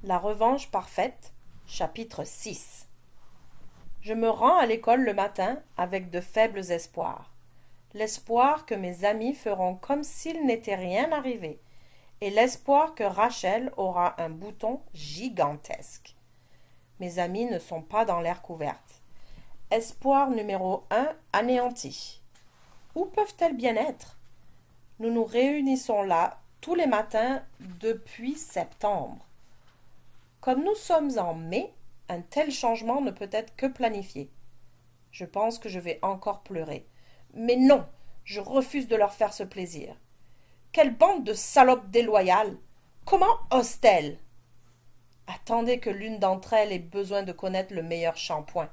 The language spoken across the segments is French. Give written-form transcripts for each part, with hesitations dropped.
La revanche parfaite, chapitre 6. Je me rends à l'école le matin avec de faibles espoirs. L'espoir que mes amis feront comme s'il n'était rien arrivé, et l'espoir que Rachel aura un bouton gigantesque. Mes amis ne sont pas dans l'air couverte. Espoir numéro 1 anéanti. Où peuvent-elles bien être? Nous nous réunissons là tous les matins depuis septembre. Comme nous sommes en mai, un tel changement ne peut être que planifié. Je pense que je vais encore pleurer. Mais non, je refuse de leur faire ce plaisir. Quelle bande de salopes déloyales! Comment osent-elles? Attendez que l'une d'entre elles ait besoin de connaître le meilleur shampoing,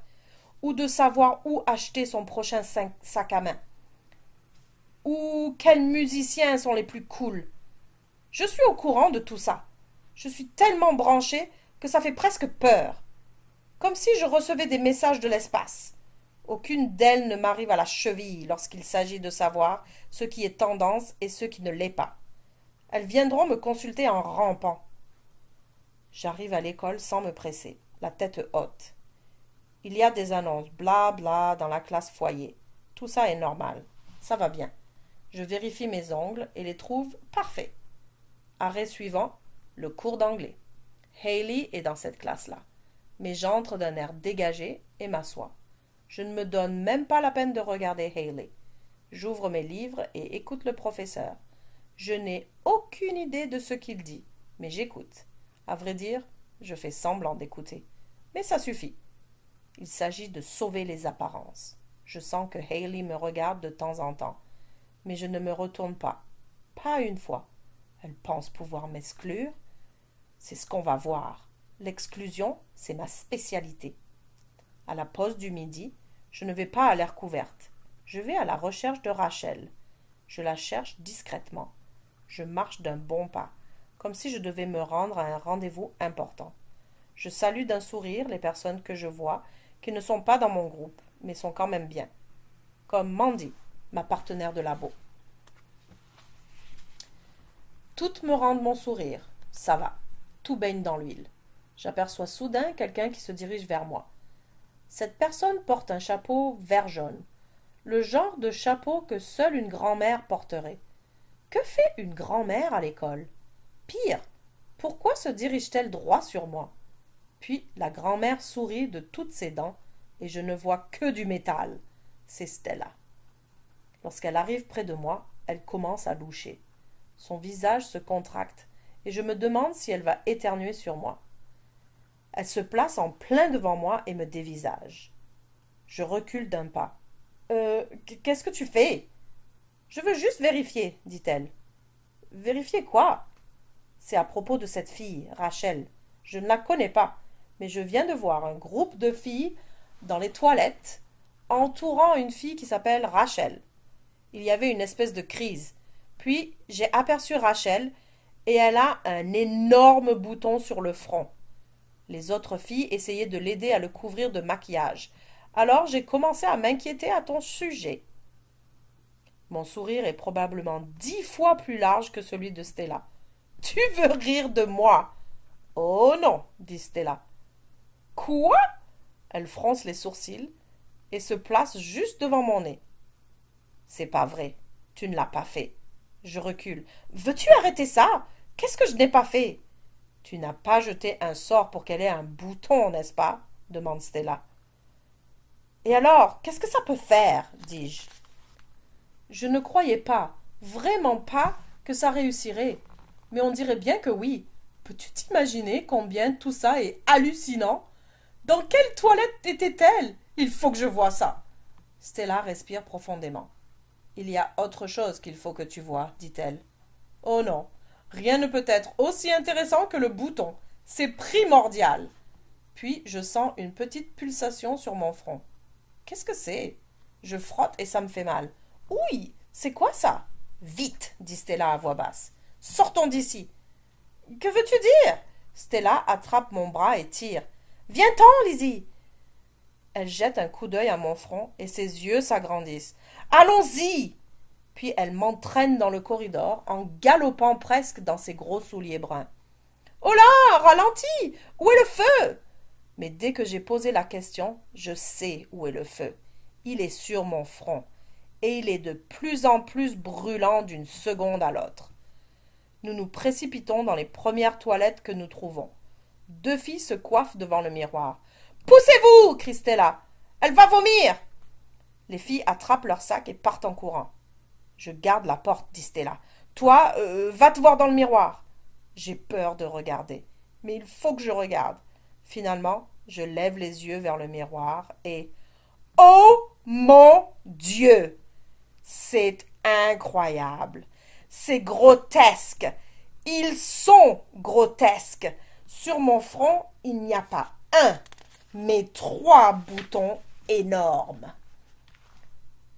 ou de savoir où acheter son prochain sac à main, ou quels musiciens sont les plus cool. Je suis au courant de tout ça. Je suis tellement branchée que ça fait presque peur. Comme si je recevais des messages de l'espace. Aucune d'elles ne m'arrive à la cheville lorsqu'il s'agit de savoir ce qui est tendance et ce qui ne l'est pas. Elles viendront me consulter en rampant. J'arrive à l'école sans me presser, la tête haute. Il y a des annonces bla bla dans la classe foyer. Tout ça est normal. Ça va bien. Je vérifie mes ongles et les trouve parfaits. Arrêt suivant, le cours d'anglais. Hailey est dans cette classe-là. Mais j'entre d'un air dégagé et m'assois. Je ne me donne même pas la peine de regarder Hailey. J'ouvre mes livres et écoute le professeur. Je n'ai aucune idée de ce qu'il dit, mais j'écoute. À vrai dire, je fais semblant d'écouter. Mais ça suffit. Il s'agit de sauver les apparences. Je sens que Hailey me regarde de temps en temps. Mais je ne me retourne pas. Pas une fois. Elle pense pouvoir m'exclure. C'est ce qu'on va voir. L'exclusion, c'est ma spécialité. À la pause du midi, je ne vais pas à l'air couverte. Je vais à la recherche de Rachel. Je la cherche discrètement. Je marche d'un bon pas, comme si je devais me rendre à un rendez-vous important. Je salue d'un sourire les personnes que je vois, qui ne sont pas dans mon groupe, mais sont quand même bien. Comme Mandy, ma partenaire de labo. Toutes me rendent mon sourire. Ça va. Tout baigne dans l'huile. J'aperçois soudain quelqu'un qui se dirige vers moi. Cette personne porte un chapeau vert jaune, le genre de chapeau que seule une grand-mère porterait. Que fait une grand-mère à l'école? Pire, pourquoi se dirige-t-elle droit sur moi? Puis la grand-mère sourit de toutes ses dents, et je ne vois que du métal. C'est Stella. Lorsqu'elle arrive près de moi, elle commence à loucher. Son visage se contracte, et je me demande si elle va éternuer sur moi. Elle se place en plein devant moi et me dévisage. Je recule d'un pas. Qu'est-ce que tu fais? Je veux juste vérifier, dit-elle. Vérifier quoi? C'est à propos de cette fille, Rachel. Je ne la connais pas, mais je viens de voir un groupe de filles dans les toilettes entourant une fille qui s'appelle Rachel. Il y avait une espèce de crise. Puis j'ai aperçu Rachel et elle a un énorme bouton sur le front. Les autres filles essayaient de l'aider à le couvrir de maquillage. Alors j'ai commencé à m'inquiéter à ton sujet. Mon sourire est probablement 10 fois plus large que celui de Stella. Tu veux rire de moi? Oh non, dit Stella. Quoi? Elle fronce les sourcils et se place juste devant mon nez. C'est pas vrai, tu ne l'as pas fait. Je recule. Veux-tu arrêter ça? Qu'est-ce que je n'ai pas fait? Tu n'as pas jeté un sort pour qu'elle ait un bouton, n'est-ce pas? Demande Stella. Et alors, qu'est-ce que ça peut faire? Dis-je. Je ne croyais pas, vraiment pas, que ça réussirait. Mais on dirait bien que oui. Peux-tu t'imaginer combien tout ça est hallucinant? Dans quelle toilette était-elle? Il faut que je voie ça. Stella respire profondément. Il y a autre chose qu'il faut que tu vois, dit-elle. Oh non, rien ne peut être aussi intéressant que le bouton. C'est primordial. Puis je sens une petite pulsation sur mon front. Qu'est-ce que c'est? Je frotte et ça me fait mal. Oui, c'est quoi ça? Vite, dit Stella à voix basse. Sortons d'ici. Que veux-tu dire? Stella attrape mon bras et tire. Viens-t'en, Lizzie. Elle jette un coup d'œil à mon front et ses yeux s'agrandissent. Allons-y! Puis elle m'entraîne dans le corridor en galopant presque dans ses gros souliers bruns. Oh là! ralentis! Où est le feu? Mais dès que j'ai posé la question, je sais où est le feu. Il est sur mon front, et il est de plus en plus brûlant d'une seconde à l'autre. Nous nous précipitons dans les premières toilettes que nous trouvons. 2 filles se coiffent devant le miroir. « Poussez-vous » crie Stella. « Elle va vomir !» Les filles attrapent leur sac et partent en courant. « Je garde la porte, dit Stella. Toi, va te voir dans le miroir. » J'ai peur de regarder, mais il faut que je regarde. Finalement, je lève les yeux vers le miroir et... Oh mon Dieu! C'est incroyable. C'est grotesque. Ils sont grotesques. Sur mon front, il n'y a pas un, mais 3 boutons énormes.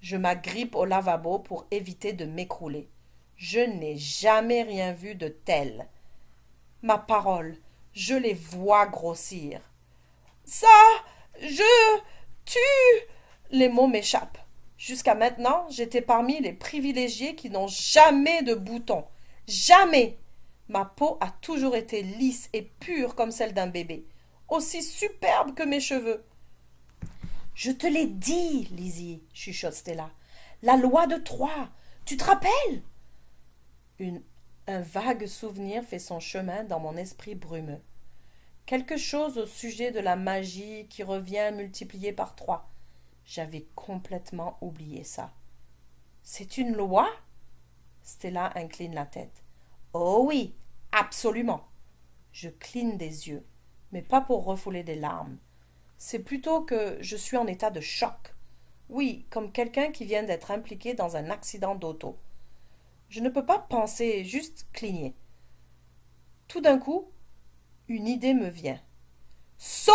Je m'agrippe au lavabo pour éviter de m'écrouler. Je n'ai jamais rien vu de tel. Ma parole, je les vois grossir. Ça, tu... Les mots m'échappent. Jusqu'à maintenant, j'étais parmi les privilégiés qui n'ont jamais de boutons. Jamais. Ma peau a toujours été lisse et pure comme celle d'un bébé, aussi superbe que mes cheveux. Je te l'ai dit, Lizzie, chuchote Stella. La loi de 3, tu te rappelles? Un vague souvenir fait son chemin dans mon esprit brumeux. Quelque chose au sujet de la magie qui revient multipliée par 3. J'avais complètement oublié ça. C'est une loi? Stella incline la tête. Oh oui, absolument. Je cligne des yeux, mais pas pour refouler des larmes. C'est plutôt que je suis en état de choc. Oui, comme quelqu'un qui vient d'être impliqué dans un accident d'auto. Je ne peux pas penser, juste cligner. Tout d'un coup, une idée me vient. Sauve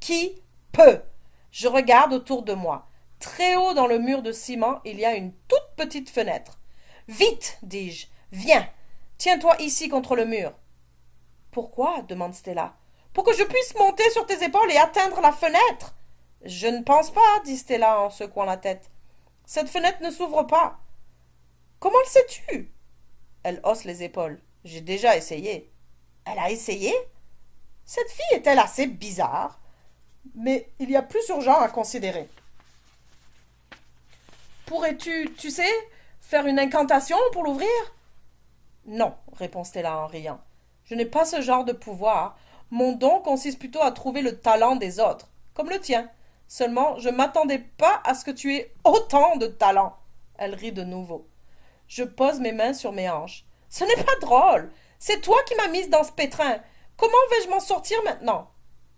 qui peut. Je regarde autour de moi. Très haut dans le mur de ciment, il y a une toute petite fenêtre. Vite, dis-je, viens. Tiens-toi ici contre le mur. Pourquoi? Demande Stella. Pour que je puisse monter sur tes épaules et atteindre la fenêtre. Je ne pense pas, dit Stella en secouant la tête. Cette fenêtre ne s'ouvre pas. Comment le sais-tu? Elle hausse les épaules. J'ai déjà essayé. Elle a essayé? Cette fille est-elle assez bizarre? Mais il y a plus urgent à considérer. Pourrais-tu, tu sais, faire une incantation pour l'ouvrir? Non, répond Stella en riant. Je n'ai pas ce genre de pouvoir. Mon don consiste plutôt à trouver le talent des autres, comme le tien. Seulement, je ne m'attendais pas à ce que tu aies autant de talent. Elle rit de nouveau. Je pose mes mains sur mes hanches. Ce n'est pas drôle. C'est toi qui m'as mise dans ce pétrin. Comment vais-je m'en sortir maintenant?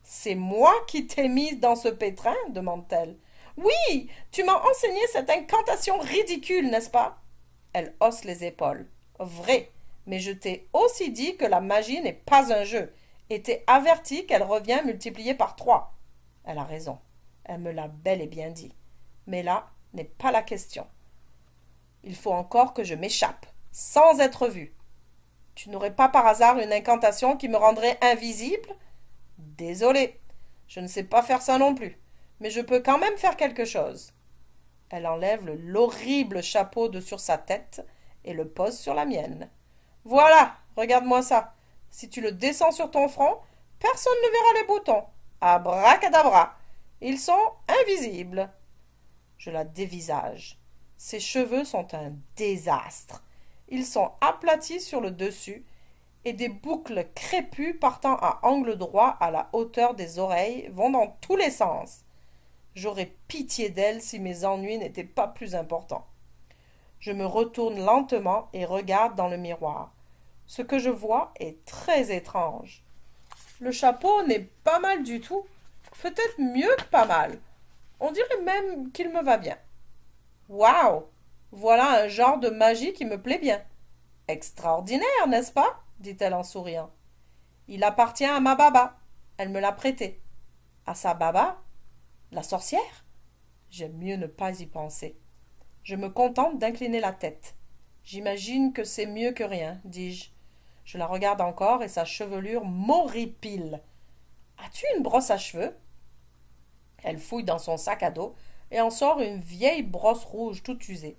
C'est moi qui t'ai mise dans ce pétrin? Demande-t-elle. Oui, tu m'as enseigné cette incantation ridicule, n'est-ce pas? Elle hausse les épaules. Vrai, mais je t'ai aussi dit que la magie n'est pas un jeu, et t'ai averti qu'elle revient multipliée par 3. Elle a raison, elle me l'a bel et bien dit. Mais là n'est pas la question. Il faut encore que je m'échappe, sans être vue. Tu n'aurais pas par hasard une incantation qui me rendrait invisible? Désolée, je ne sais pas faire ça non plus, mais je peux quand même faire quelque chose. Elle enlève l'horrible chapeau de sur sa tête et le pose sur la mienne. Voilà, regarde-moi ça. Si tu le descends sur ton front, personne ne verra les boutons. Abracadabra. Ils sont invisibles. Je la dévisage. Ses cheveux sont un désastre. Ils sont aplatis sur le dessus et des boucles crépues partant à angle droit à la hauteur des oreilles vont dans tous les sens. J'aurais pitié d'elle si mes ennuis n'étaient pas plus importants. Je me retourne lentement et regarde dans le miroir. Ce que je vois est très étrange. Le chapeau n'est pas mal du tout. Peut-être mieux que pas mal. On dirait même qu'il me va bien. Waouh! Voilà un genre de magie qui me plaît bien. Extraordinaire, n'est-ce pas? Dit-elle en souriant. Il appartient à ma baba. Elle me l'a prêté. À sa baba? La sorcière? J'aime mieux ne pas y penser. Je me contente d'incliner la tête. J'imagine que c'est mieux que rien, dis-je. Je la regarde encore et sa chevelure m'horripile. As-tu une brosse à cheveux? Elle fouille dans son sac à dos et en sort une vieille brosse rouge toute usée.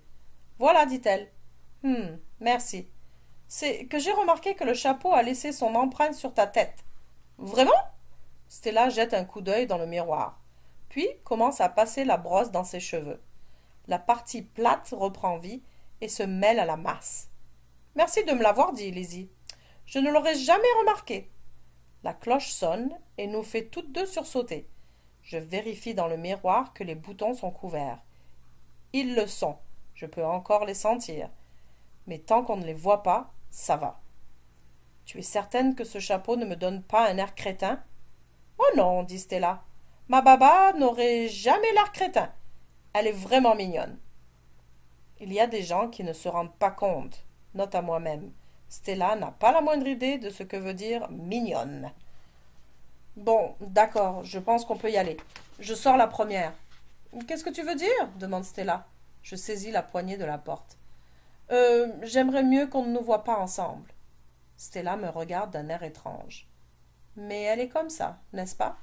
Voilà, dit-elle. Merci. C'est que j'ai remarqué que le chapeau a laissé son empreinte sur ta tête. Vraiment? Stella jette un coup d'œil dans le miroir, puis commence à passer la brosse dans ses cheveux. La partie plate reprend vie et se mêle à la masse. Merci de me l'avoir dit, Lizzie. Je ne l'aurais jamais remarqué. La cloche sonne et nous fait toutes deux sursauter. Je vérifie dans le miroir que les boutons sont couverts. Ils le sont. Je peux encore les sentir. Mais tant qu'on ne les voit pas, ça va. Tu es certaine que ce chapeau ne me donne pas un air crétin? Oh non, dit Stella. Ma baba n'aurait jamais l'air crétin. Elle est vraiment mignonne. Il y a des gens qui ne se rendent pas compte. Note à moi-même. Stella n'a pas la moindre idée de ce que veut dire mignonne. Bon, d'accord, je pense qu'on peut y aller. Je sors la première. Qu'est-ce que tu veux dire? Demande Stella. Je saisis la poignée de la porte. J'aimerais mieux qu'on ne nous voie pas ensemble. Stella me regarde d'un air étrange. Mais elle est comme ça, n'est-ce pas?